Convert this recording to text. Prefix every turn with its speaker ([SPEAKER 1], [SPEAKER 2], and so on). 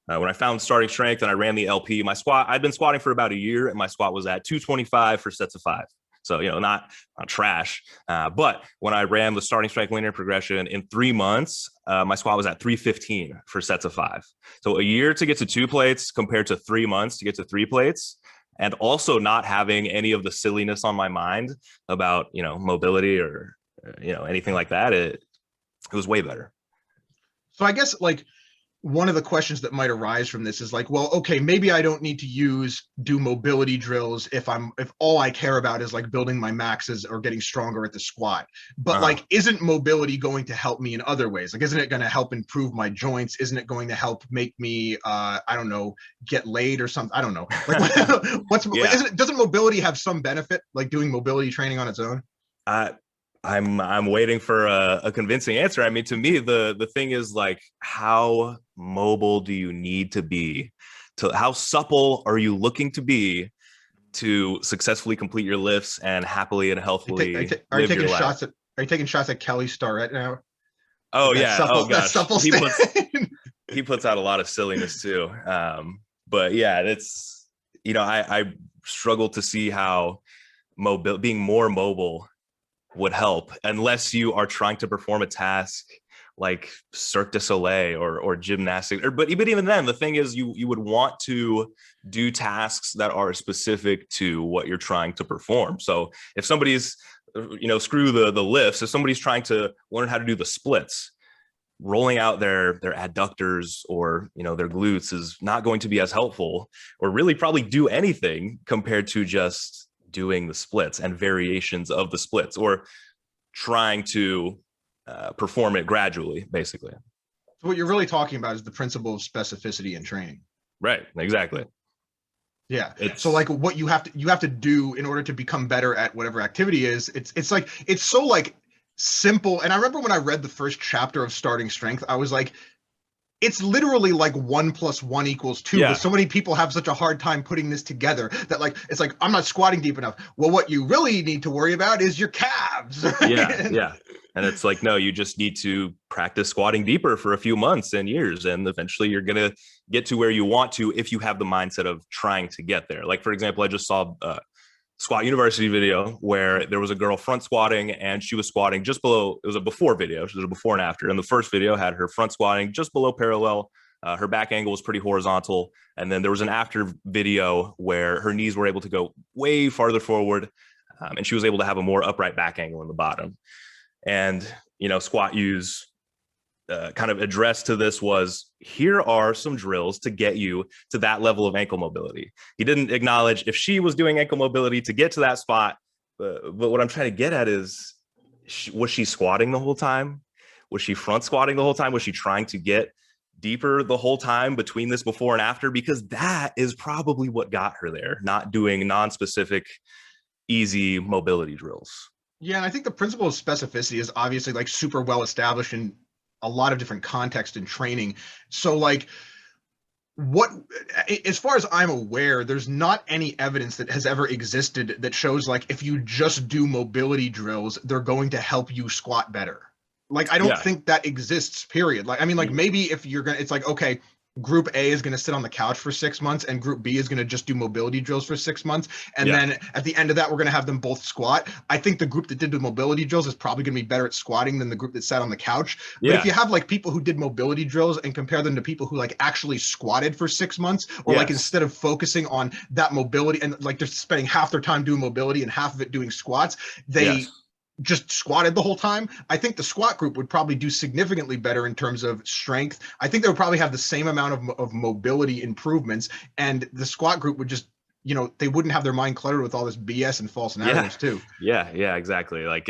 [SPEAKER 1] When I found starting strength and I ran the LP, my squat, I'd been squatting for about a year and my squat was at 225 for sets of 5. So, not trash. But when I ran the starting strength linear progression in 3 months, my squat was at 315 for sets of 5. So a year to get to 2 plates compared to 3 months to get to 3 plates. And also not having any of the silliness on my mind about, mobility or, anything like that. It was way better.
[SPEAKER 2] So I guess like one of the questions that might arise from this is like, well, okay, maybe I don't need to do mobility drills if all I care about is like building my maxes or getting stronger at the squat. But like, isn't mobility going to help me in other ways? Like, isn't it going to help improve my joints? Isn't it going to help make me, I don't know, get laid or something? I don't know. Like, doesn't mobility have some benefit, like doing mobility training on its own?
[SPEAKER 1] I'm waiting for a convincing answer. I mean, to me, the thing is like, how mobile do you need to be? How supple are you looking to be to successfully complete your lifts and happily and healthily
[SPEAKER 2] are you taking
[SPEAKER 1] shots
[SPEAKER 2] at? Are you taking shots at Kelly Starrett now?
[SPEAKER 1] Oh yeah.
[SPEAKER 2] Supple,
[SPEAKER 1] oh gosh.
[SPEAKER 2] Supple
[SPEAKER 1] he puts out a lot of silliness too. But yeah, it's I struggle to see how being more mobile would help unless you are trying to perform a task like Cirque du Soleil or gymnastics. But even then, the thing is, you would want to do tasks that are specific to what you're trying to perform. So if somebody's, screw the lifts, if somebody's trying to learn how to do the splits, rolling out their adductors or their glutes is not going to be as helpful or really probably do anything compared to just doing the splits and variations of the splits or trying to perform it gradually, basically.
[SPEAKER 2] So what you're really talking about is the principle of specificity in training.
[SPEAKER 1] Right, exactly.
[SPEAKER 2] Yeah. So like what you have to do in order to become better at whatever activity is, it's so like simple. And I remember when I read the first chapter of Starting Strength, I was like, it's literally like 1 + 1 = 2.
[SPEAKER 1] Yeah.
[SPEAKER 2] But so many people have such a hard time putting this together that like, it's like, I'm not squatting deep enough. Well, what you really need to worry about is your calves.
[SPEAKER 1] Yeah. And it's like, no, you just need to practice squatting deeper for a few months and years. And eventually you're going to get to where you want to if you have the mindset of trying to get there. Like, for example, I just saw a Squat University video where there was a girl front squatting and she was squatting just below. It was a before video. It was a before and after. And the first video had her front squatting just below parallel. Her back angle was pretty horizontal. And then there was an after video where her knees were able to go way farther forward. And she was able to have a more upright back angle in the bottom. And, Squat U's kind of address to this was, here are some drills to get you to that level of ankle mobility. He didn't acknowledge if she was doing ankle mobility to get to that spot. But what I'm trying to get at is, was she squatting the whole time? Was she front squatting the whole time? Was she trying to get deeper the whole time between this before and after? Because that is probably what got her there, not doing non-specific, easy mobility drills.
[SPEAKER 2] Yeah, and I think the principle of specificity is obviously like super well established in a lot of different contexts in training. So like as far as I'm aware, there's not any evidence that has ever existed that shows like if you just do mobility drills, they're going to help you squat better. Like, I don't think that exists, period. Like, I mean, like maybe if you're going to, it's like, okay, group A is going to sit on the couch for 6 months and group B is going to just do mobility drills for 6 months. And then at the end of that, we're going to have them both squat. I think the group that did the mobility drills is probably going to be better at squatting than the group that sat on the couch. But if you have like people who did mobility drills and compare them to people who like actually squatted for 6 months, or like instead of focusing on that mobility and like they're spending half their time doing mobility and half of it doing squats, they just squatted the whole time, I think the squat group would probably do significantly better in terms of strength. I think they would probably have the same amount of mobility improvements, and the squat group would just, they wouldn't have their mind cluttered with all this BS and false narratives too.
[SPEAKER 1] Yeah, exactly. Like